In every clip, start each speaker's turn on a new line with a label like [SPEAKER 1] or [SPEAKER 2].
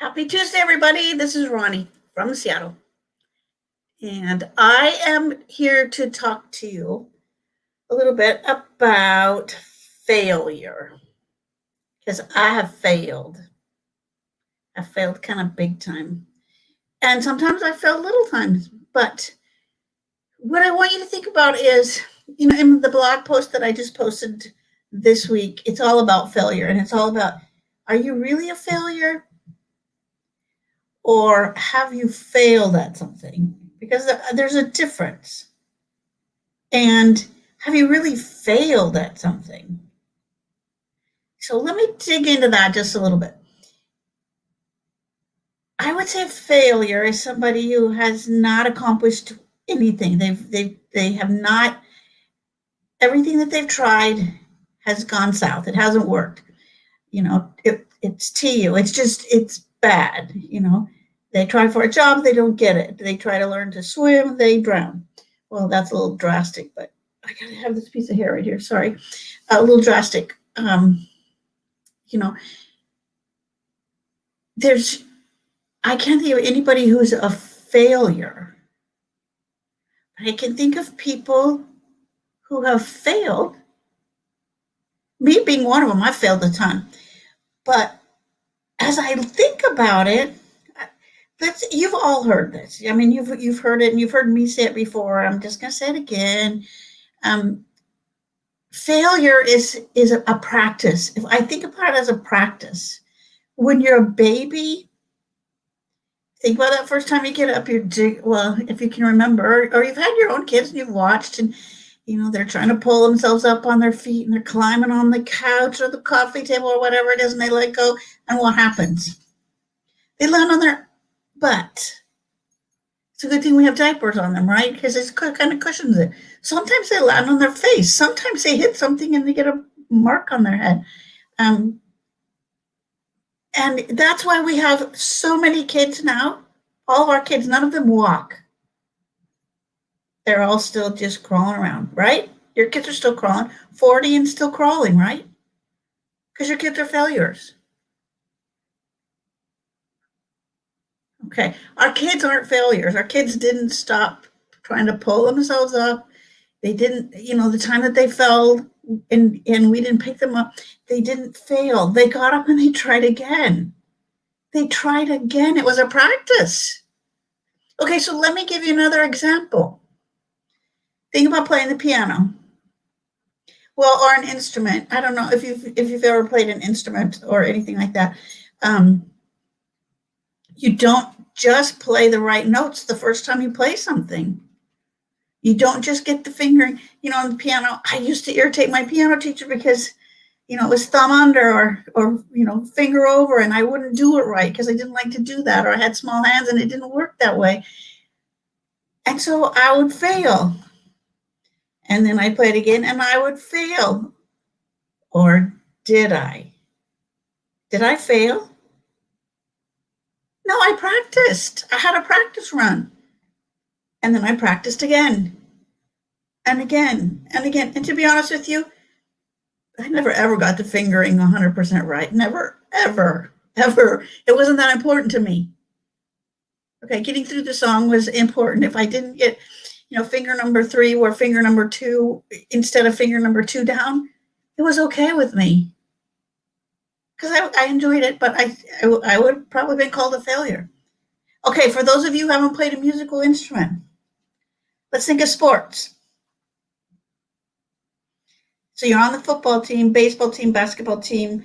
[SPEAKER 1] Happy Tuesday, everybody. This is Ronnie from Seattle. And I am here to talk to you a little bit about failure because I have failed. I failed kind of big time. And sometimes I failed little times. But what I want you to think about is, in the blog post that I just posted this week, it's all about failure. And it's all about, are you really a failure? Or have you failed at something? Because there's a difference. And have you really failed at something? So let me dig into that just a little bit. I would say failure is somebody who has not accomplished anything. They have not, everything that they've tried has gone south. It hasn't worked. It's TU. It's bad. They try for a job, they don't get it. They try to learn to swim, they drown. Well, that's a little drastic, but I gotta have this piece of hair right here. Sorry, a little drastic. I can't think of anybody who's a failure. But I can think of people who have failed. Me being one of them, I failed a ton. But as I think about it, you've all heard this. I mean, you've heard it, and you've heard me say it before. I'm just going to say it again. Failure is a practice. If I think about it as a practice, when you're a baby, think about that first time you get up. If you can remember, or you've had your own kids and you've watched, and they're trying to pull themselves up on their feet, and they're climbing on the couch or the coffee table or whatever it is, and they let go. And what happens? They land on their butt. It's a good thing we have diapers on them, right? Because it kind of cushions it. Sometimes they land on their face. Sometimes they hit something and they get a mark on their head. And that's why we have so many kids now. All of our kids, none of them walk. They're all still just crawling around, right? Your kids are still crawling. 40 and still crawling, right? Because your kids are failures. Okay, our kids aren't failures. Our kids didn't stop trying to pull themselves up. They didn't, the time that they fell and we didn't pick them up, they didn't fail. They got up and they tried again. They tried again. It was a practice. Okay, so let me give you another example. Think about playing the piano. Well, or an instrument. I don't know if you've ever played an instrument or anything like that. You don't just play the right notes the first time you play something. You don't just get the fingering, on the piano. I used to irritate my piano teacher because, it was thumb under or finger over, and I wouldn't do it right because I didn't like to do that, or I had small hands and it didn't work that way. And so I would fail. And then I'd play it again and I would fail. Or did I? Did I fail? No, I practiced. I had a practice run. And then I practiced again and again and again. And to be honest with you, I never, ever got the fingering 100% right. Never, ever, ever. It wasn't that important to me. Okay, getting through the song was important. If I didn't get, finger number 3 or finger number 2 instead of finger number 2 down, it was okay with me. Because I enjoyed it, but I would probably been called a failure. Okay, for those of you who haven't played a musical instrument, let's think of sports. So you're on the football team, baseball team, basketball team,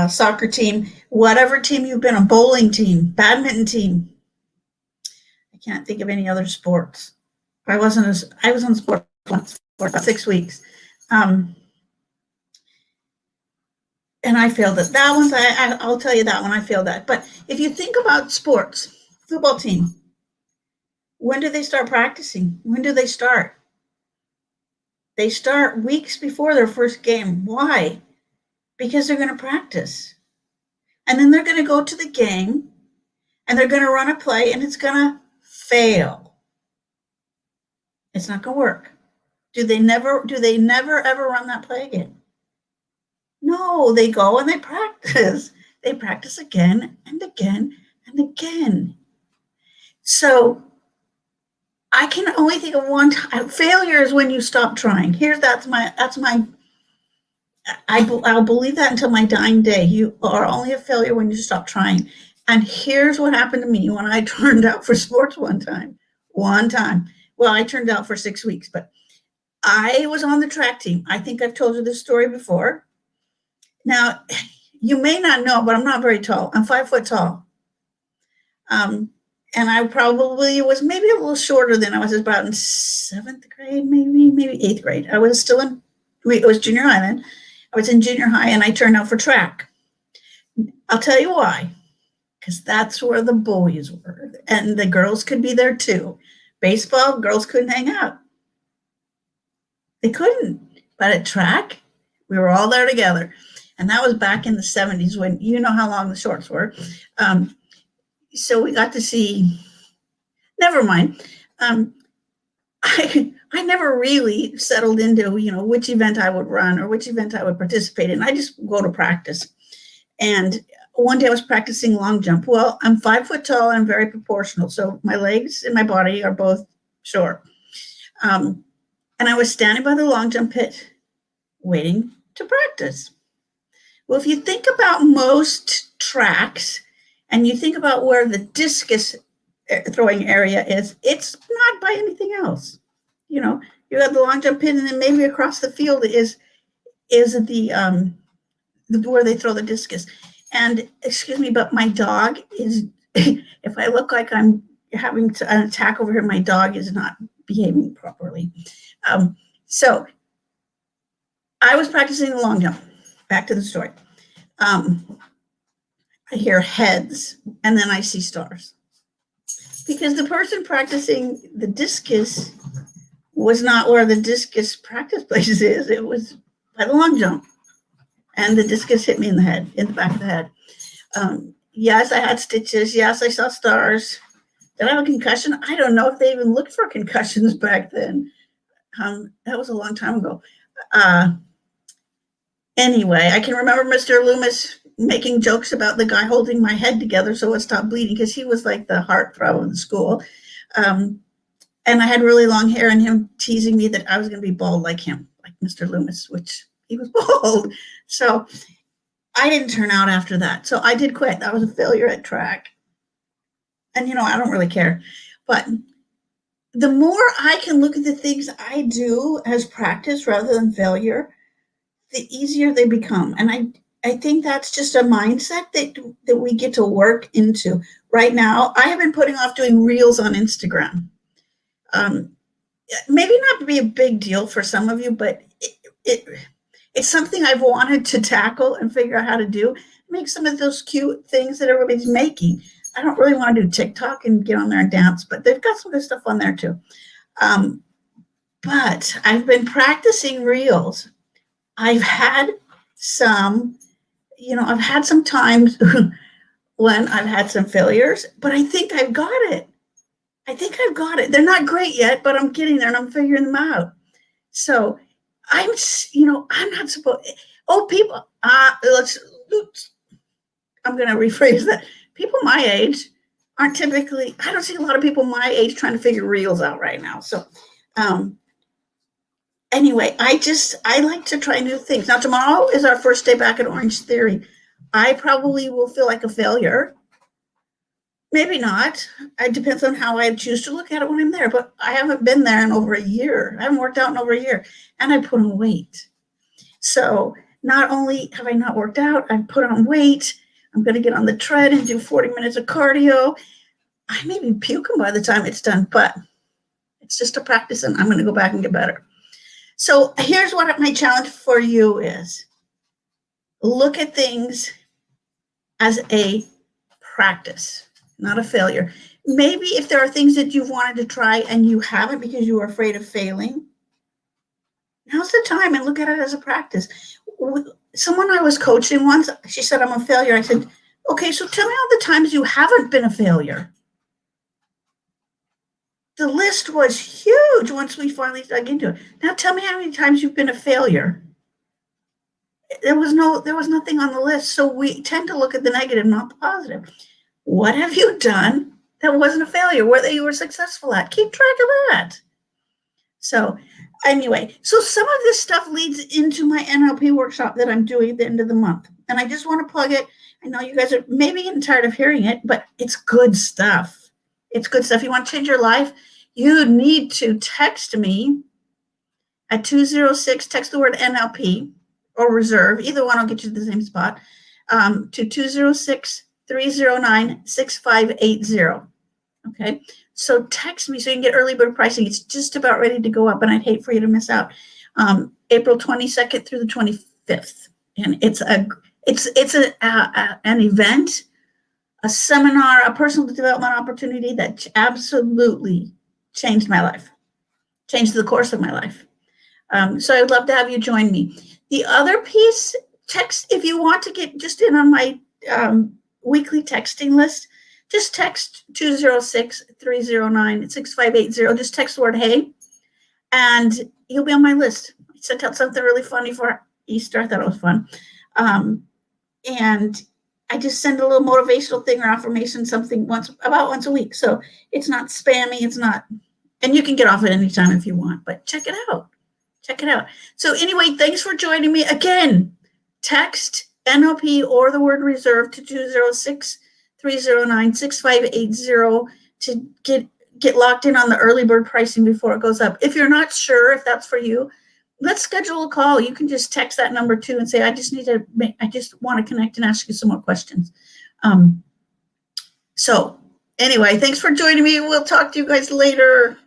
[SPEAKER 1] soccer team, whatever team you've been, a bowling team, badminton team. I can't think of any other sports. I was on sports once for about 6 weeks. And I failed it. That one, I'll tell you that one, I failed that. But if you think about sports, football team, when do they start practicing? When do they start? They start weeks before their first game. Why? Because they're going to practice. And then they're going to go to the game, and they're going to run a play, and it's going to fail. It's not going to work. Do they never ever run that play again? No, they go and they practice. They practice again and again and again. So I can only think of one time. Failure is when you stop trying. I'll believe that until my dying day. You are only a failure when you stop trying. And here's what happened to me when I turned out for sports one time. One time. Well, I turned out for 6 weeks, but I was on the track team. I think I've told you this story before. Now, you may not know, but I'm not very tall. I'm 5 foot tall. And I probably was maybe a little shorter than I was about in seventh grade, maybe eighth grade. I was still it was junior high then. I was in junior high and I turned out for track. I'll tell you why. Because that's where the boys were. And the girls could be there too. Baseball, girls couldn't hang out. They couldn't. But at track, we were all there together. And that was back in the 70s when you know how long the shorts were. So we got to see, never mind. I never really settled into, which event I would run or which event I would participate in. I just go to practice. And one day I was practicing long jump. Well, I'm 5 foot tall and very proportional. So my legs and my body are both short. And I was standing by the long jump pit waiting to practice. Well, if you think about most tracks and you think about where the discus throwing area is, it's not by anything else. You have the long jump pit, and then maybe across the field is the where they throw the discus. And excuse me, but my dog is, if I look like I'm having an attack over here, my dog is not behaving properly. So I was practicing the long jump. Back to the story. I hear heads, and then I see stars. Because the person practicing the discus was not where the discus practice place is. It was by the long jump. And the discus hit me in the back of the head. Yes, I had stitches. Yes, I saw stars. Did I have a concussion? I don't know if they even looked for concussions back then. That was a long time ago. Anyway, I can remember Mr. Loomis making jokes about the guy holding my head together so it stopped bleeding, because he was like the heartthrob of the school. And I had really long hair, and him teasing me that I was going to be bald like him, like Mr. Loomis, which he was bald. So I didn't turn out after that. So I did quit. That was a failure at track. And, I don't really care. But the more I can look at the things I do as practice rather than failure, the easier they become. And I think that's just a mindset that we get to work into. Right now, I have been putting off doing reels on Instagram. Maybe not to be a big deal for some of you, but it's something I've wanted to tackle and figure out how to do. Make some of those cute things that everybody's making. I don't really want to do TikTok and get on there and dance, but they've got some good stuff on there too. But I've been practicing reels. I've had some times when I've had some failures, but I think I've got it. They're not great yet, but I'm getting there and I'm figuring them out. So I'm not supposed, people, I'm going to rephrase that. People my age aren't typically, I don't see a lot of people my age trying to figure reels out right now. So, anyway, I like to try new things. Now, tomorrow is our first day back at Orange Theory. I probably will feel like a failure. Maybe not. It depends on how I choose to look at it when I'm there. But I haven't been there in over a year. I haven't worked out in over a year. And I put on weight. So not only have I not worked out, I've put on weight. I'm going to get on the tread and do 40 minutes of cardio. I may be puking by the time it's done, but it's just a practice, and I'm going to go back and get better. So here's what my challenge for you is. Look at things as a practice, not a failure. Maybe if there are things that you've wanted to try and you haven't because you were afraid of failing, now's the time, and look at it as a practice. Someone I was coaching once, she said, I'm a failure. I said, okay, so tell me all the times you haven't been a failure. The list was huge once we finally dug into it. Now tell me how many times you've been a failure. There was nothing on the list. So we tend to look at the negative, not the positive. What have you done that wasn't a failure, whether you were successful at? Keep track of that. So anyway, so some of this stuff leads into my NLP workshop that I'm doing at the end of the month. And I just want to plug it. I know you guys are maybe getting tired of hearing it, but it's good stuff. It's good stuff. You want to change your life? You need to text me at 206, text the word NLP or reserve. Either one will get you to the same spot, to 206-309-6580. Okay. So text me so you can get early bird pricing. It's just about ready to go up, and I'd hate for you to miss out. April 22nd through the 25th. And it's an event, a seminar, a personal development opportunity that absolutely changed my life, changed the course of my life. So I'd love to have you join me. The other piece, text, if you want to get just in on my weekly texting list, just text 206-309-6580. Just text the word hey, and you'll be on my list. I sent out something really funny for Easter. I thought it was fun. And I just send a little motivational thing or affirmation, something once a week. So it's not spammy. It's not, and you can get off at any time if you want, but check it out. Check it out. So anyway, thanks for joining me. Again, text NLP or the word reserve to 206-309-6580 to get locked in on the early bird pricing before it goes up. If you're not sure if that's for you, let's schedule a call. You can just text that number too and say, I just want to connect and ask you some more questions. So anyway, thanks for joining me. We'll talk to you guys later.